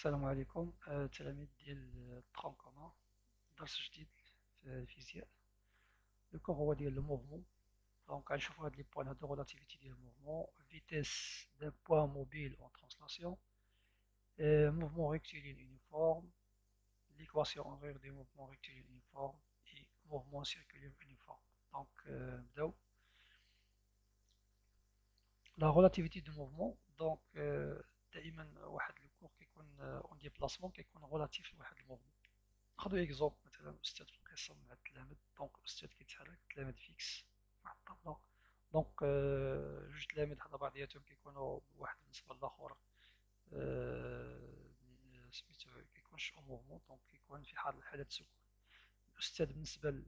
السلام عليكم تلاميذ ديال الترون كومون. درس جديد في الفيزياء. لو كور هو ديال لو موفمون. دونك غنشوفو هاد لي بوان هادو غولاتيفيتي ديال الموفمون، فيتيس دان بوان موبيل اون ترانسلاسيون، موفمون ريكتيليين يونيفورم، ليكواسيون هورير دي موفمون ريكتيليين يونيفورم اي موفمون سيركولير يونيفورم. دونك نبداو. لا غولاتيفيتي دو موفمون. دونك دائما واحد لو كور كيكون اون ديبلاسمون كيكون غولاتيف لواحد الموفمون. ناخدو اكزومبل، مثلا الاستاذ في القسم مع التلاميذ، دونك الاستاذ كيتحرك، التلاميذ فيكس واحد الطابلة. دونك جوج تلاميذ حدا بعضياتهم كيكونوا بواحد النسبة للآخر، سميتو كيكونش او موفمون، دونك كيكون في حالة سكون. الأستاذ بالنسبة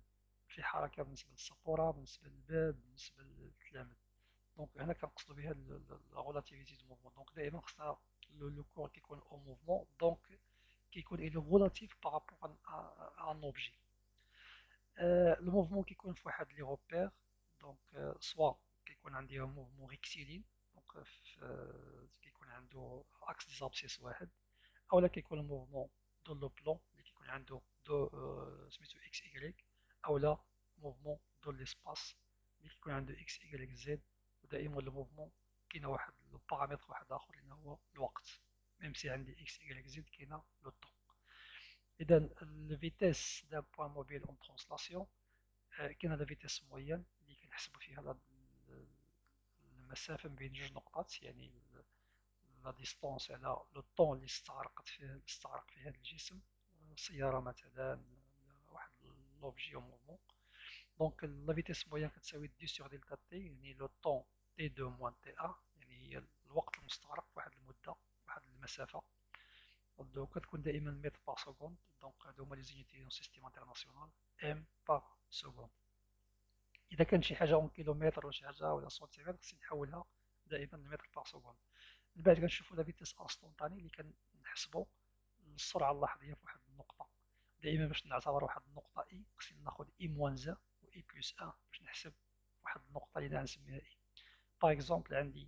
في حركة بالنسبة للسبورة، بالنسبة للباب، بالنسبة للتلاميذ. دونك هنا كنقصدو بها لا غولاتيفيتي دو موفمون. دونك دائما خصنا لو كور كيكون او موفمون، دونك كيكون il est relatif par rapport à un objet. لو موفمون كيكون في واحد لي روبير، دونك سوا كيكون عندي موفمون ريكتيلين، دونك كيكون عنده اكس دي زابسيس واحد، اولا كيكون الموفمون دو لو بلون اللي كيكون عنده دو سميتو اكس ايكغيك، اولا موفمون دو ليسباس اللي كيكون عنده اكس ايكغيك زد. ودائما لو موفمون كاين واحد لو بارامتر واحد اخر اللي هو الوقت، ميم سي عندي اكس ايكغيك زد كاينه لو طون. اذا الفيتيس دان بوان موبيل اون ترانسلاسيون، كاينه لا فيتيس موين اللي كنحسبوا فيها المسافه بين جوج نقطات، يعني لا ديستونس على لو طون اللي استغرق فيه هذا الجسم، سياره مثلا، واحد لوبجي او موفمون. دونك لا فيتيس موين كتساوي دي سور دلتا تي، يعني لو طون تي دو موان تي ا، يعني هي الوقت المستغرق في واحد المده، واحد المسافه. دونك كتكون دائما متر باغ سكوند، دونك هادو هما لي زونيتي دون سيستيم انترناسيونال، ام باغ سكوند. اذا كانت شي حاجه اون كيلومتر ولا شي حاجه ولا سنتيمتر خصني نحولها دائما لمتر باغ سكوند. من بعد كنشوفو لا فيتيس انستونطاني اللي كنحسبو السرعه اللحظيه في واحد النقطه. دائما باش نعتبر واحد النقطه اي خصني ناخد اي موان زان و اي بلس ان باش نحسب واحد النقطه اللي غنسميها اي. باغ اكزومبل عندي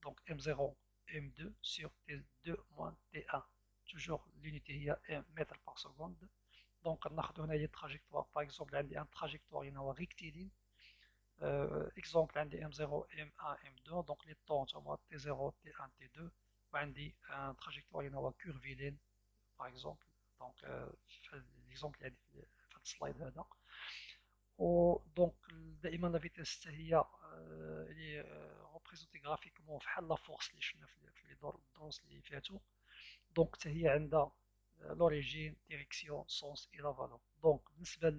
دونك ام 0 ام 2 sur t2 moins t1، toujours l'unité هي متر باغ سكوند. دونك ناخدو هنايا التراجيكتوار، باغ اكزومبل عندي ان تراجيكتوار هنا هو ريكتيلين. اكزومبل عندي ام 0 ام 1 ام 2، دونك لي طون هما تي 0 تي 1 تي 2. وعندي ان تراجيكتوار هنا هو كورفيلين باغ اكزومبل. دونك في ليكزومبل اللي عندي في هذا السلايد هذا. ودونك دائما لا فيتيس حتى هي اللي ريبريزونتي غرافيكمون فحال لا فورس اللي شفنا في لي دروس اللي فاتو. دونك حتى هي عندها لوريجين، ديريكسيون، سونس الى فالور. دونك بالنسبه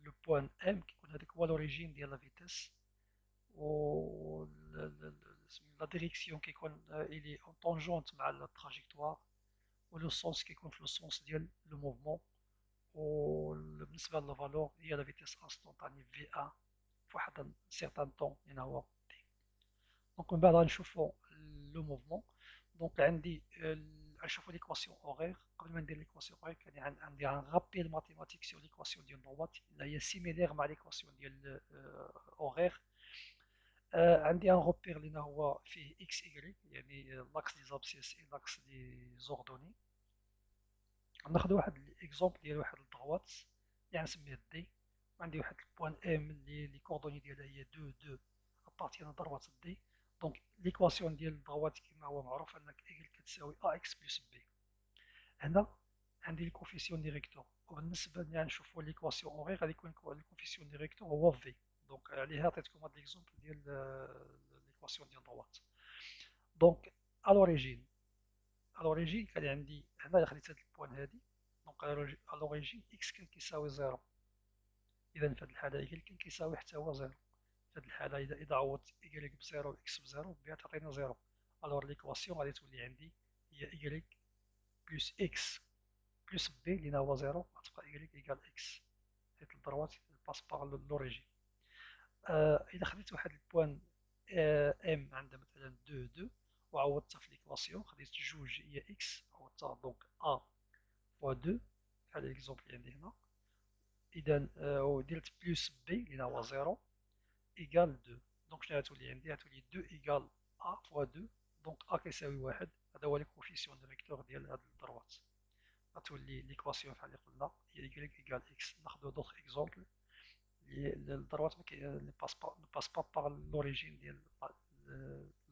لو بوان ام كيكون هذاك هو لوريجين ديال لا فيتيس، و لا ديريكسيون كيكون الي اون طونجونت مع التراجيكتوار، ولو سونس كيكون في لو سونس ديال لو موفمون. وبالنسبه للفالور هي لا فيتيس انستونطاني في 1 في واحد سيغتان طون اللي هو تي. دونك من بعد غنشوفو لو موفمون. دونك عندي غنشوفو ليكواسيون اوغير. قبل ما ندير ليكواسيون اوغير كان عندي ان رابيل ماتيماتيك سور ليكواسيون ديال دروات اللي هي سيميلير مع ليكواسيون ديال اوغير. عندي ان روبير اللي هو فيه اكس ايكغيك، يعني لاكس دي زابسيس اي لاكس دي زوردوني. ناخذ واحد الاكزومبل ديال واحد الدروات يعني نسميه دي. وعندي واحد البوان ام اللي لي كوردوني ديالها هي 2 2 ابارتيان دروات دي. دونك ليكواسيون ديال الدروات كما هو معروف انك ايكل كتساوي ا اكس بلس بي. هنا عندي الكوفيسيون ديريكتور، وبالنسبه لي نشوفوا ليكواسيون اوغيغ غادي يكون الكوفيسيون ديريكتور هو في. دونك عليها عطيتكم هاد ليكزومبل ديال ليكواسيون ديال دروات. دونك الوريجين كان عندي هنايا خديت هاد البوان هادي. دونك الوريجين اكس كان كيساوي زيرو، اذا في هاد الحاله ايكل كان كيساوي حتى هو زيرو. في هاد الحاله اذا عوضت ايكل بزيرو اكس بزيرو بها تعطينا زيرو. الوغ ليكواسيون غادي تولي عندي هي ايكل بلس اكس بلس بي اللي هو زيرو، غتبقى ايكل ايكال اكس حيت الدروات باس باغ لوريجين. اذا خديت واحد البوان ام عندها مثلا 2 2 وعوضتها في ليكواسيون، خديت جوج هي اكس عوضتها دونك ا فوا 2 بحال ليكزومبل اللي عندي هنا. اذا ودرت بلس بي اللي هو زيرو ايكال 2. دونك شنو غتولي عندي؟ غتولي 2 ايكال ا فوا 2، دونك ا كيساوي واحد، هذا هو لي كوفيسيون دو فيكتور ديال هاد الدروات. غتولي ليكواسيون بحال اللي قلنا هي y ايكال اكس. ناخدو دوطخ اكزومبل اللي الدروات ne passe pas par l'origine ديال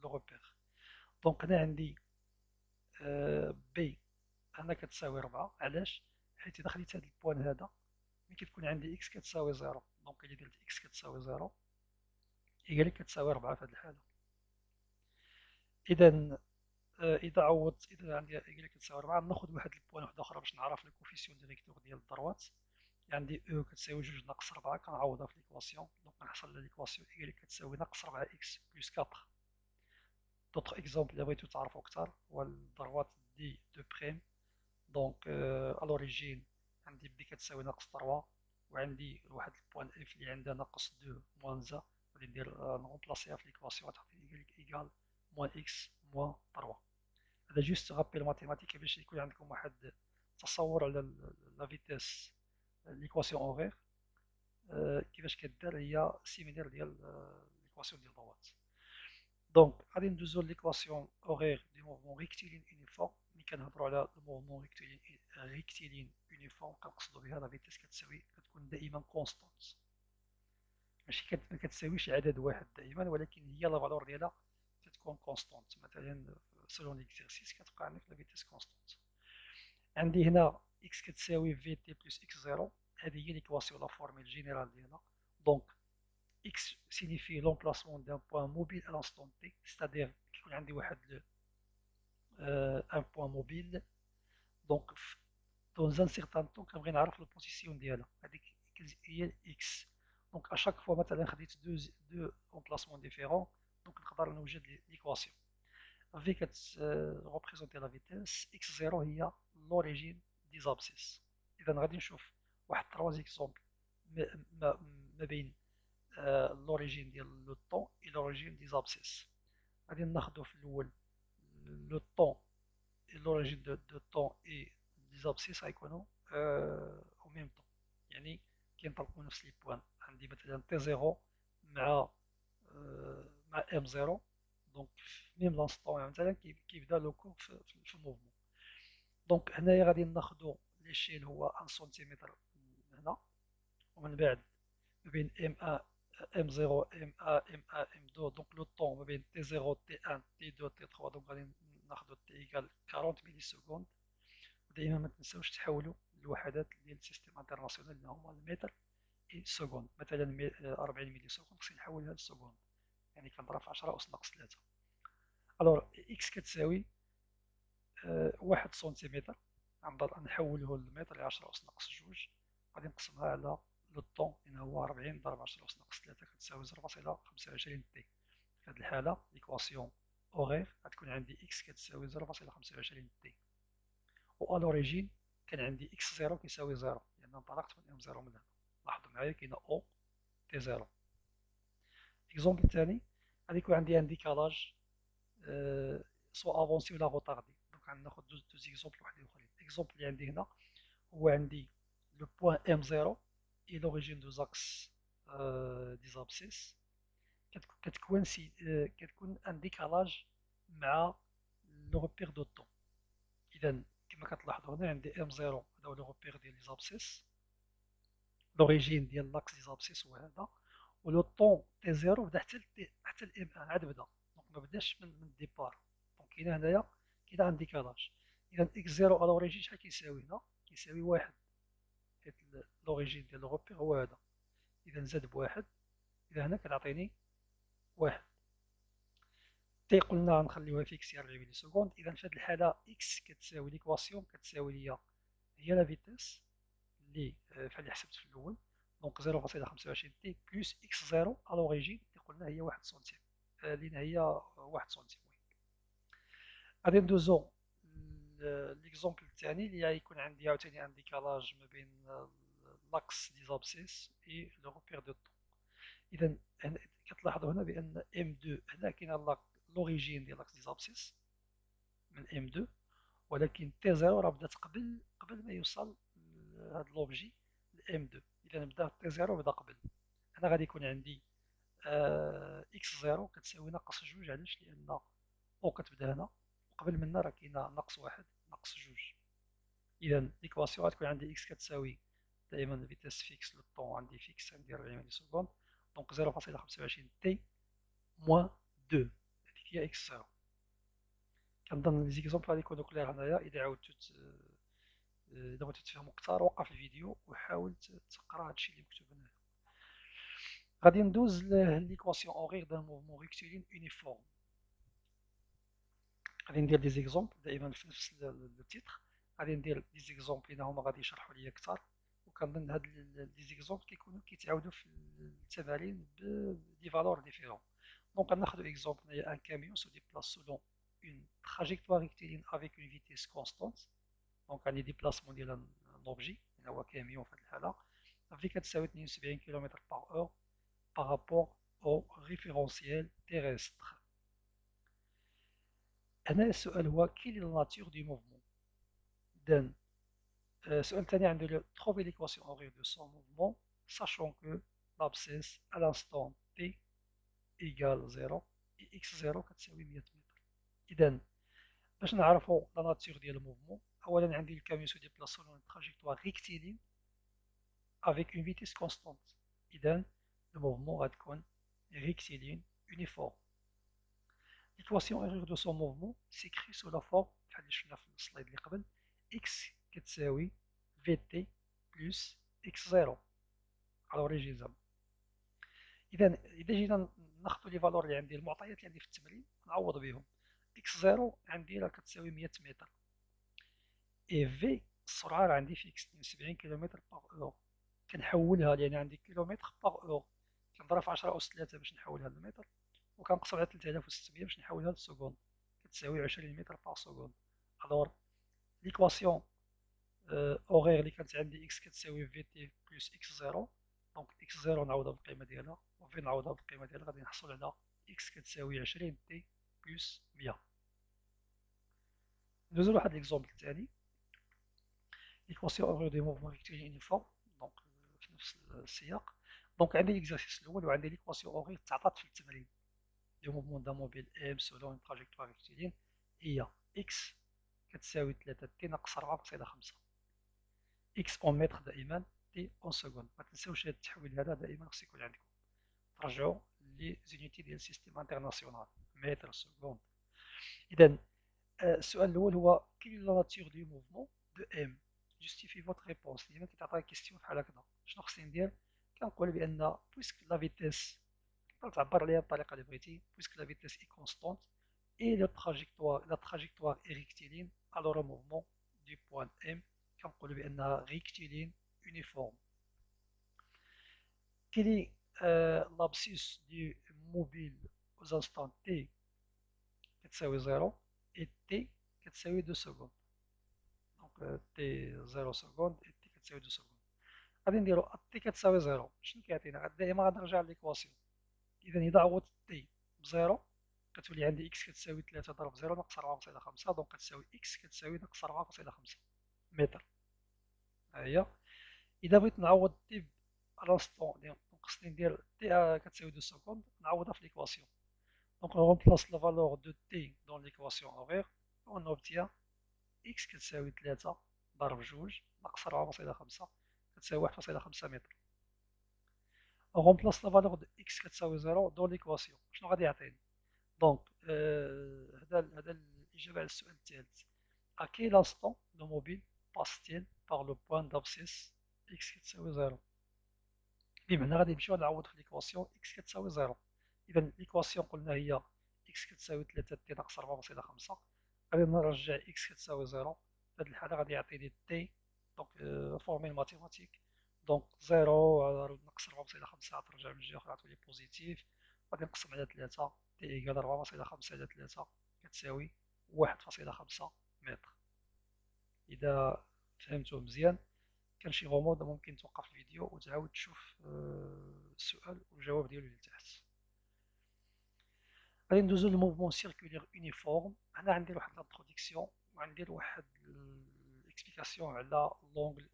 لو روبير. دونك هنا عندي بي هنا كتساوي 4. علاش؟ حيت اذا خديت هاد البوان هذا ملي كتكون عندي اكس كتساوي 0، دونك الا درت اكس كتساوي 0 هي كتساوي 4 في هاد الحالة. اذا اذا عوضت، اذا عندي y كتساوي 4 ناخذ واحد البوان واحد اخرى باش نعرف لي كوفيسيون دو فيكتور ديال الذروات. عندي او كتساوي 2 ناقص 4 كنعوضها في ليكواسيون، دونك كنحصل ليكواسيون y كتساوي ناقص 4 اكس بلس 4. دوطخ اكزومبل اللي بغيتو تعرفو اكثر هو الذروات دي دو بريم. دونك ا لوريجين عندي بي كتساوي ناقص 3، وعندي واحد البوان اف اللي عندها ناقص 2 موان زا. غادي ندير نغومبلاسيها في ليكواسيون غتعطيني ايكال موان اكس موان 3. هذا جوست غابيل ماتيماتيكي باش يكون عندكم واحد التصور على لا فيتيس ليكواسيون اوغير كيفاش كدار. هي سيميلير ديال ليكواسيون ديال دوات. دونك غادي ندوزو ليكواسيون اوغير دي موفمون ريكتيلين يونيفورم. ملي كنهضرو على موفمون ريكتيلين يونيفورم كنقصدو بها لا فيتيس كتكون دائما كونستانت، ماشي ما كتساويش عدد واحد دائما، ولكن هي لا فالور ديالها كتكون كونستانت. مثلا سولون ليكزارسيس كتبقى عندك لا فيتيس كونستانت. عندي هنا اكس كتساوي في تي بلس اكس زيرو، هذه هي ليكواسيون لا فورميل جينيرال ديالها. دونك x signifie l'emplacement d'un point mobile à l'instant t, c'est-à-dire كيكون عندي واحد un point mobile. دونك dans un certain temps كنبغي نعرف البوزيسيون ديالها، هذيك هي x. دونك اشاك فوا مثلا خديت دو emplacements différents، دونك نقدر نوجد ليكواسيون. في كتريبريزونتي لا فيتيس، x0 هي لوريجين دي زابسيس. اذا غادي نشوف واحد 3 اكزومبل ما بين لوريجين ديال لو طون اي لوريجين دي زابسيس. غادي ناخدو في الاول لو طون اي لوريجين دو طون اي دي زابسيس غيكونو او ميم طون، يعني كينطلقوا نفس لي بوان. عندي مثلا تي زيرو مع مع ام زيرو، دونك في ميم لانستون مثلا كيبدا لو كور في الموفمون. دونك هنايا غادي ناخدو ليشيل هو 1 سنتيمتر هنا، ومن بعد ما بين M0 M1 M1 M2. دونك لو طون ما بين T0 T1 T2 T3، دونك غادي ناخدو T ايكال 40 ملي سكوند. ودائما ما تنساوش تحولوا الوحدات ديال السيستم انترناسيونال اللي هما المتر اي سكوند. مثلا 40 ملي سكوند خصني نحولها لسكوند، يعني كنضرب في 10 أس ناقص 3. الوغ اكس كتساوي 1 سنتيمتر، غنبدا نحوله للمتر ل 10 أس ناقص 2. غادي نقسمها على لو طون اللي هو 40 ضرب 10 أس ناقص 3 كتساوي 0.25 تي. في هذه الحالة ليكواسيون اوغير غتكون عندي اكس كتساوي 0.25 تي، و الوريجين كان عندي اكس زيرو كيساوي 0 لأن انطلقت من ام زيرو. من هنا لاحظوا معايا كاينة او تي زيرو. اكزومبل الثاني غادي يكون عندي ان ديكالاج سوا افونسي ولا غوطاردي. دونك غناخد دوز اكزومبل وحدين اخرين. الاكزومبل اللي عندي هنا هو عندي لو بوان ام زيرو اي لوريجين دو زاكس دي زابسيس كتكون ان ديكالاج مع لو روبير دو طون. اذا كما كتلاحظوا هنا عندي ام زيرو هذا هو لو روبير ديال لي زابسيس، لوريجين ديال لاكس دي زابسيس هو هذا، ولو طون تي زيرو بدا حتى الام ان عاد بدا، دونك ما بداش من الديبار. دونك كاين هنايا كاين ان ديكالاج. اذا اكس زيرو على لوريجين شحال كيساوي هنا؟ كيساوي واحد، حيت لوريجين ديال الروبير هو هذا. اذا زاد بواحد، اذا هنا كتعطيني واحد. تي قلنا نخليوها فيكسي 40 ملي سكوند. اذا في هذه الحاله اكس كتساوي ليكواسيون كتساوي ليا هي لا فيتيس اللي بحال اللي حسبت في الاول، دونك 0.25 تي بلس اكس زيرو على لوريجين اللي قلنا هي 1 سنتيم، لينا هي 1 سنتيم. غادي ندوزو ليكزومبل الثاني اللي غيكون عندي عاوتاني ان ديكالاج ما بين لاكس دي زابسيس اي لو روبير دو طون. اذا كتلاحظوا هنا بان ام 2 هنا كاينه لوريجين ديال لاكس دي زابسيس من ام 2، ولكن تي زيرو راه بدات قبل ما يوصل هاد لوبجي لام 2. اذا بدا تي زيرو بدا قبل. هنا غادي يكون عندي اكس زيرو كتساوي ناقص 2. علاش؟ لان او كتبدا هنا، وقبل منا راه كاينه ناقص واحد ناقص جوج. اذا ليكواسيون غتكون عندي اكس كتساوي دائما فيتاس فيكس لو طون عندي فيكس عندي 40 ملي سكوند، دونك 0.25 تي موان 2 هذيك هي اكس 0. كنظن لي زيكزومبل غادي يكونوا كلير هنايا. اذا عاودتو اذا بغيتو تفهموا اكثر وقف الفيديو وحاول تقرا هادشي اللي مكتوب هنايا. غادي ندوز ليكواسيون اوريغ دان موفمون ريكتيلين يونيفورم. غادي ندير دي زيكزومبل دائما في نفس لو تيتر، غادي ندير دي زيكزومبل اللي هما غادي يشرحوا ليا اكثر، وكنظن هاد لي زيكزومبل كيكونوا كيتعاودوا في التمارين بدي فالور ديفيرون. دونك غناخدو اكزومبل هنايا ان كاميون سو ديبلاس سولون اون تراجيكتوار ريكتيلين افيك اون فيتيس كونستونت. دونك غادي ديبلاسمون ديال ان اوبجي اللي هو كاميون في هاد الحاله في كتساوي 72 كيلومتر باغ اور بارابور او ريفيرونسيال تيرستر. هنا السؤال هو كيل لا ناتور دو موفمون. إذن السؤال الثاني عنده trouver l'équation horaire de son mouvement sachant que l'abscisse à l'instant t égale 0 et x0 كتساوي 100 متر. إذن باش نعرفو لا ناتور ديال الموفمون، أولا عندي الكاميون سو ديبلاس سولون une trajectoire rectiligne avec une vitesse constante. إذن الموفمون غتكون rectiligne uniforme. L'équation horaire de son mouvement s'écrit sous la forme بحال اللي شفنا في السلايد اللي قبل x كتساوي vt plus x0 على اوريجيزم. اذا جينا ناخذ لي فالور اللي عندي، المعطيات اللي عندي في التمرين نعوض بهم. x0 عندي راه كتساوي 100 متر، اي في السرعه راه عندي فيكس 72 كيلومتر باغ اور، كنحولها لان عندي كيلومتر باغ اور، كنضرب في 10 اس 3 باش نحولها للمتر، وكنقسم على 3600 باش نحولها للسكوند، كتساوي 20 متر باغ سكوند. الوغ ليكواسيون اوغير اللي كانت عندي اكس كتساوي في تي بلس اكس زيرو، دونك اكس زيرو نعوضها بالقيمه ديالها وفي نعوضها بالقيمه ديالها، غادي نحصل على اكس كتساوي 20 تي بلس 100. ندوزو لواحد ليكزومبل ثاني. ليكواسيون اوغير دي موفمون ريكتيليين يونيفورم، دونك في نفس السياق. دونك عندي ليكزارسيس الاول وعندي ليكواسيون اوغير تعطات في التمرين دي موفمون دان موبيل ام سولون اون تراجيكتوار ريكتيليين، هي اكس كتساوي 3 تي ناقص 4.5. اكس اون متر دائما، تي اون سكوند. ما تنساوش هذا التحويل هذا دائما خص يكون عندكم. ترجعوا لي زونيتي ديال السيستيم انترناسيونال متر سكوند. اذا السؤال الاول هو كيل لا ناتور دو موفمون دو ام، جوستيفي فوتر ريبونس. ديما كتعطيك كيستيون بحال هكذا، شنو خصني ندير؟ كنقول بان بويسك لا فيتيس تقدر تعبر عليها بالطريقه اللي بغيتي، بويسك لا فيتيس اي كونستونت اي لو تراجيكتوار لا تراجيكتوار اي ريكتيلين، الوغ موفمون دو بوان ام كنقولوا بانها ريكتيلين يونيفورم. كيلي لابسيس دو موبيل aux instants t كتساوي 0 et t كتساوي 2 سكوند. دونك t 0 سكوند et t كتساوي 2 سكوند. غادي نديرو t كتساوي 0، شنو كيعطينا؟ دائما غنرجع لليكواسيون. اذا اذا عوضت t بزيرو كتولي عندي x كتساوي 3 ضرب 0 ناقص 4.5، دونك كتساوي x كتساوي ناقص 4.5 متر. ها هي. اذا بغيت نعوض t الانستون دونك خصني ندير t كتساوي 2 سكوند نعوضها في ليكواسيون. دونك on remplace la valeur de t dans l'équation horaire et on obtient x كتساوي 3 ضرب 2 ناقص 4.5 كتساوي 1.5 متر. on remplace la valeur de x كتساوي 0 dans l'équation، شنو غادي يعطيني؟ دونك هذا الإجابة على السؤال الثالث. à quel instant le mobile passe-t-il par le point d'abscisse x كتساوي 0؟ بمعنى غادي نمشيو نعوض في ليكواسيون اكس كتساوي 0. اذا ليكواسيون قلنا هي اكس كتساوي 3 تي ناقص 4.5، غادي نرجع اكس كتساوي 0، في هذه الحاله غادي يعطيني تي دونك فورميل ماتيماتيك، دونك 0 ناقص 4.5 ترجع من جهه اخرى تعطيني بوزيتيف، غادي نقسم على 3 تي ايكال 4.5 على 3 كتساوي 1.5 متر. اذا فهمتوا مزيان كان شي غموض ممكن توقف الفيديو وتعاود تشوف السؤال والجواب ديالو اللي تحت. غادي ندوزو للموفمون سيركولير يونيفورم. انا غندير واحد لانتروديكسيون وغندير واحد الاكسبليكاسيون على لونغل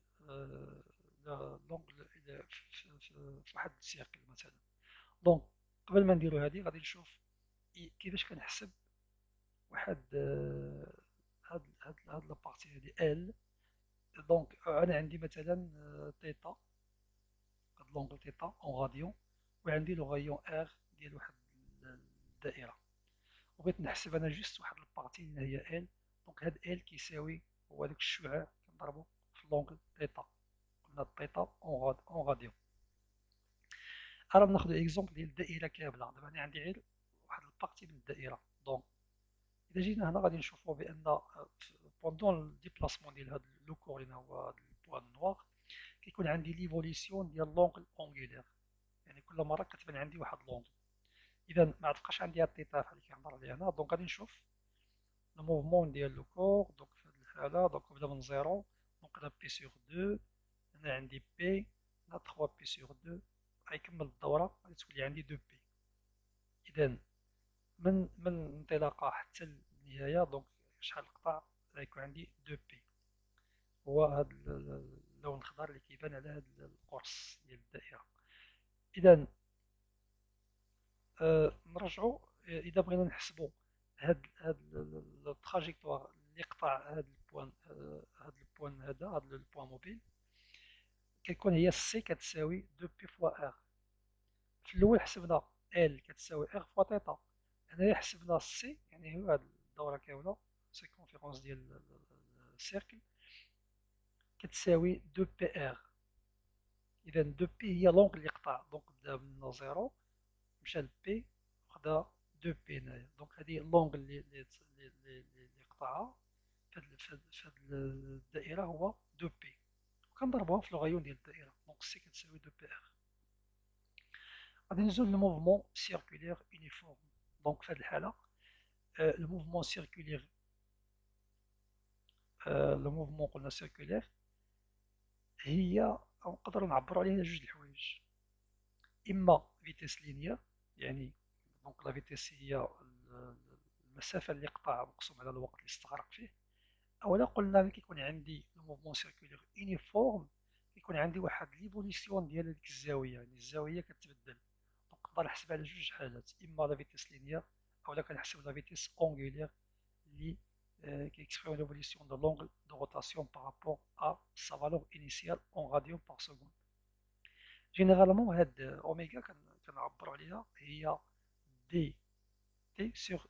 لونغل في واحد السيركل مثلا. دونك قبل ما نديرو هادي غادي نشوف كيفاش كنحسب واحد هاد لابارتي هادي ال. دونك انا عندي مثلا تيتا، هاد لونغل تيتا اون غاديون، وعندي لو غايون ار ديال واحد الدائره، وبغيت نحسب انا جوست واحد البارتي اللي هي ال. دونك هاد ال كيساوي هو هذاك الشعاع كنضربو في لونغل تيتا، قلنا تيتا اون غاديون. راه ناخذ اكزومبل ديال الدائره كامله. دابا انا عندي غير واحد البارتي من الدائره. دونك اذا جينا هنا غادي نشوفوا بان بوندون الديبلاسمون ديال هذا لو كورين هو هذا البوان نوار، كيكون عندي ليفوليسيون ديال لونغل اونغولير، يعني كل مره كتبان عندي واحد لونغل. اذا ما تبقاش عندي هاد التيتا اللي كنهضر عليها هنا. دونك غادي نشوف لو موفمون ديال لو كور. دونك في هذه الحاله دونك نبدا من زيرو. دونك هنا بي سور 2، هنا عندي بي، هنا 3 بي سور 2، غيكمل الدوره غادي تولي عندي 2 بي. اذا من الانطلاقه حتى النهايه دونك شحال القطع غيكون عندي 2 بي. هو هذا اللون الخضر اللي كيبان على هذا القرص ديال الدائره. اذا نرجعوا اذا بغينا نحسبوا هاد التراجيكتوار اللي قطع هذا البوان موبيل، كيكون هي سي كتساوي 2 بي فوا ار. في الاول حسبنا ال كتساوي ار فوا تيتا، هنايا حسبنا سي يعني هو هاد الدوره كامله سيكونفيرونس ديال السيركل كتساوي 2 بي ار. اذا 2 بي هي لونغ اللي قطع. دونك بدا من زيرو مشى لبي وخدا 2 بي هنايا. دونك هذه اللونغ اللي قطعها في هاد الدائره هو 2 بي، وكنضربوها في لوغيون ديال الدائره. دونك سي كتساوي 2 بي ار. غادي ندوزو للموفمون سيركولير يونيفورم. دونك في هذه الحاله الموفمون سيركولير، لو موفمون قلنا سيركولير هي نقدروا نعبروا عليها جوج الحوايج. اما فيتيس لينيير، يعني دونك لا فيتيس هي المسافه اللي قطع مقسوم على الوقت اللي استغرق فيه، اولا قلنا كيكون عندي الموفمون سيركولير يونيفورم كيكون عندي واحد ليفوليسيون ديال هذيك الزاويه، يعني الزاويه كتبدل. دونك نقدر نحسب على جوج حالات، اما لا فيتيس لينيير اولا كنحسب لا فيتيس اونغولير اللي qui exprime l'évolution de l'angle de rotation par rapport à sa valeur initiale en radians par seconde. جينيرالمون هاد اوميغا كنعبروا عليها هي دي تي سور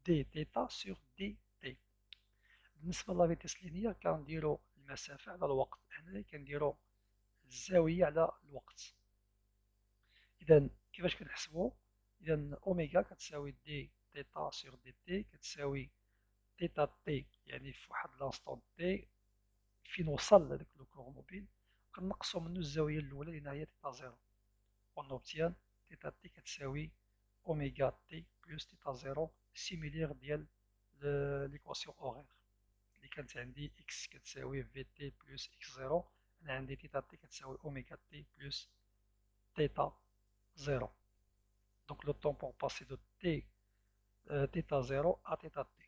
دي تيتا سور دي تي. بالنسبه لا فيتيس لينيير كنديروا المسافه على الوقت، هنا كنديروا الزاويه على الوقت. اذا كيفاش كنحسبوا؟ اذا اوميغا كتساوي دي تيتا سور دي تي كتساوي تيتا تي، يعني في واحد لانستون تي فين وصل هذاك لو كور موبيل كنقصوا منه الزاويه الاولى اللي هي تيتا زيرو، on obtient تيتا تي كتساوي اوميغا تي بلس تيتا زيرو سيميلير ديال ليكواسيون اورير اللي كانت عندي اكس كتساوي في تي بلس اكس زيرو. انا عندي تيتا تي كتساوي اوميغا تي بلس تيتا زيرو. دونك لو طون بور باسي دو تي تيتا زيرو ا تيتا تي.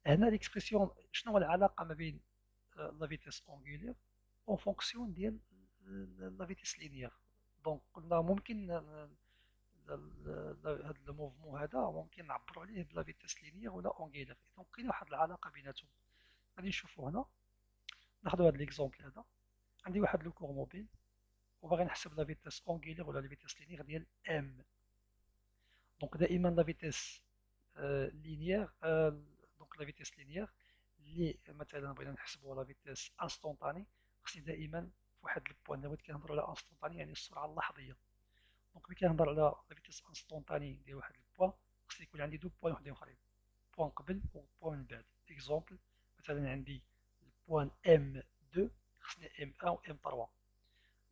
هنا ليكسبرسيون شنو هو العلاقه ما بين لا فيتيس اونغولير اون فونكسيون ديال لا فيتيس لينيير. دونك قلنا ممكن هذا الموفمون هذا ممكن نعبروا عليه بلا فيتيس لينيير ولا اونغولير. دونك كاين واحد العلاقه بيناتهم. غادي نشوفوا هنا، ناخذوا هذا ليكزومبل هذا. عندي واحد لو كور موبيل وباغي نحسب لا فيتيس اونغولير ولا لا فيتيس لينيير ديال ام. دونك دائما لا فيتيس لينيير، دونك لا فيتيس لينيير اللي مثلا بغينا نحسبوا لا فيتيس انستونطاني، خصني دائما في واحد البوان. بغيت كنهضروا على انستونطاني يعني السرعه اللحظيه. دونك ملي كنهضر على لا فيتيس انستونطاني ديال واحد البوان خصني يكون عندي دو بوان وحدين اخرين، بوان قبل وبوان من بعد. اكزومبل مثلا عندي البوان ام 2 خصني ام 1 و ام 3،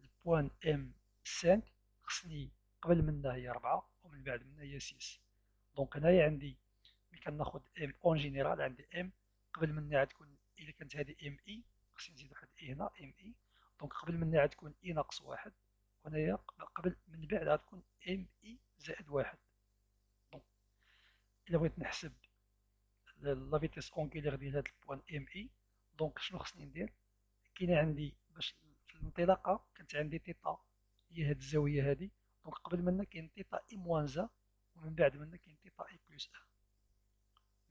البوان ام 5 خصني قبل منها هي 4 ومن بعد منها هي 6. دونك هنايا عندي ملي كناخذ ام اون جينيرال عندي ام قبل منها غتكون الا كانت هذه ام اي خصني نزيد واحد اي هنا ام اي. دونك قبل منها غتكون اي ناقص واحد، وهنايا قبل من بعد غتكون ام اي زائد واحد. دونك الا بغيت نحسب لا فيتيس اونغولير ديال هاد البوان ام اي، دونك شنو خصني ندير؟ كاينه عندي باش في الانطلاقه كانت عندي تيتا هي هاد الزاويه هادي. دونك قبل منها كاين تيتا اي موان زا ومن بعد منها كاين تيتا اي بلس ان.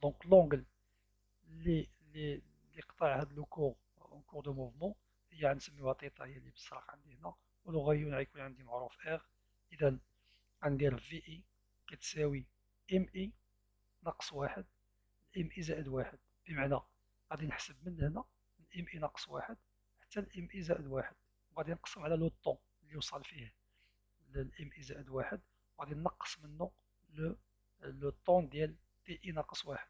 دونك لونغل اللي قطع هاد لو كور اون كور دو موفمون هي غنسميوها تيتا، هي اللي بالصراحة عندي هنا، ولو غيون غيكون عندي معروف ار. إذا غندير في اي كتساوي ام اي ناقص واحد ام اي زائد واحد. بمعنى غادي نحسب من هنا من ام اي ناقص واحد حتى الام اي زائد واحد، وغادي نقسم على لو طون اللي وصل فيه للام اي زائد واحد، وغادي نقص منه لو طون ديال تي اي ناقص واحد.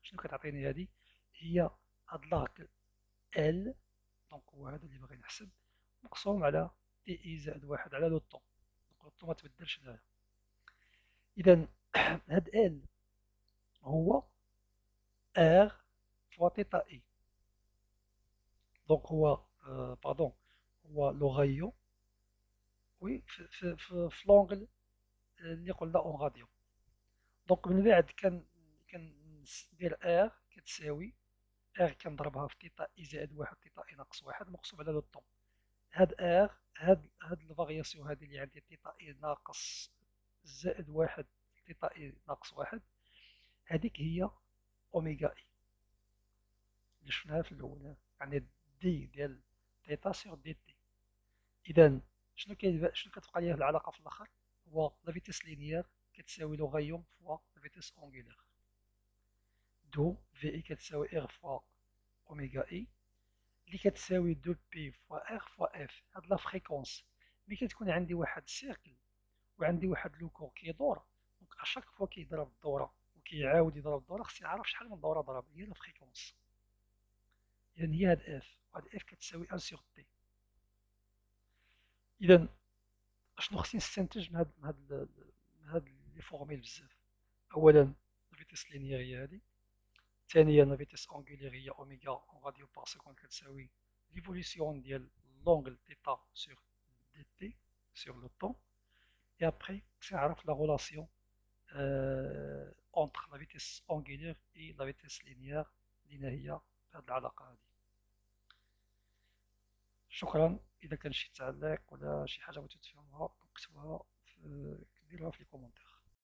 شنو كتعطيني هادي؟ هي هاد لاغ ال، دونك هو هذا اللي باغي نحسب، مقسوم على تي اي زائد واحد على لو طون. دونك لو طون متبدلش هنايا. اذا هاد ال هو ار فوا تيتا اي. دونك هو باردون، هو لو غايون وي في لونغل اللي قلنا اون غاديون. دونك من بعد كندير ار كتساوي ار كنضربها في تيتا اي زائد واحد تيتا اي ناقص واحد مقسوم على لو طون. هاد ار هاد الفارياسيون هادي اللي عندي تيتا اي ناقص زائد واحد تيتا اي ناقص واحد، هذيك هي اوميغا اي اللي شفناها في الاول، يعني دي ديال تيتا سيغ دي تي. اذا شنو كتبقى ليا العلاقه في الاخر؟ هو لا فيتيس لينيير كتساوي لو غايون فوا لا فيتيس اونغولار، دو في اي كتساوي ار فوا اوميغا اي اللي كتساوي دو بي فوا ار فوا اف. هاد لا فريكونس ملي كتكون عندي واحد سيركل وعندي واحد لو كور كيدور، دونك اشاك فوا كيضرب الدوره وكيعاود يضرب الدوره خصني نعرف شحال من دوره ضرب، هي لا فريكونس. اذا هي هاد اف، وهاد اف كتساوي 1 سور تي. اذا اشنو خصني نستنتج من هاد لي فورميل بزاف؟ اولا الفيتيس لينيير هي هادي، ثانيا لا فيتيس اونغولير هي اوميغا اون راديو بار سكوند كتساوي ليفوليسيون ديال لونغل تيتا سور دي تي سور لو طون. Et après, c'est la relation entre la vitesse angulaire et la vitesse linéaire اللي هي بهذه العلاقة هذه. شكرا. إذا كان شي تعليق ولا شي حاجة بغيتو تفهموها كتبوها ديروها في لي كومونتير.